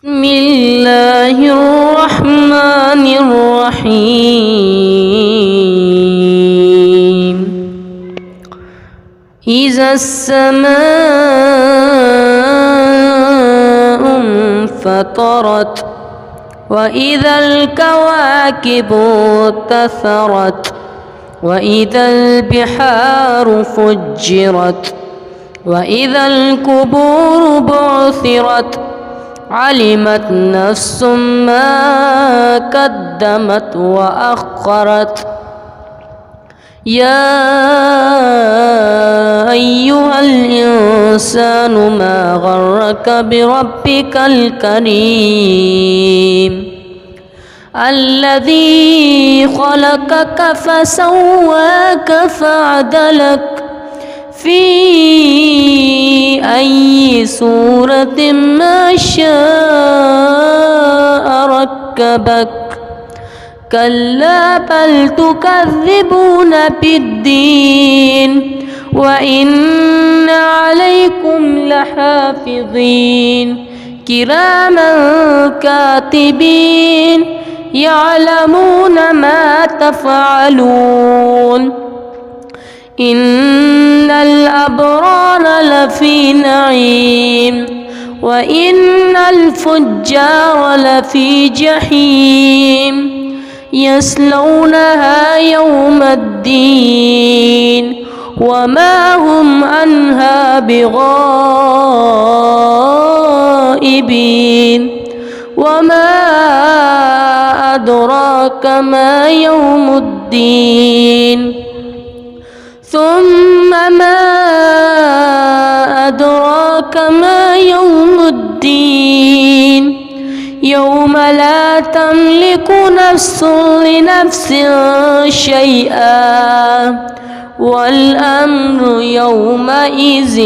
بسم الله الرحمن الرحيم إذا السماء انفطرت وإذا الكواكب انتثرت وإذا البحار فجرت وإذا القبور بعثرت علمت نفس ما قدمت وأخرت يا أيها الإنسان ما غرك بربك الكريم الذي خلقك فسواك فعدلك في أي صورة ما شاء ركبك كلا بل تكذبون بالدين وإن عليكم لحافظين كراما كاتبين يعلمون ما تفعلون إن الأبرار لفي نعيم وإن الفجار لفي جحيم يصلونها يوم الدين وما هم عنها بغائبين وما أدراك ما يوم الدين ثم ما أدراك ما يوم الدين يوم لا تملك نفس لنفس شيئا والأمر يومئذ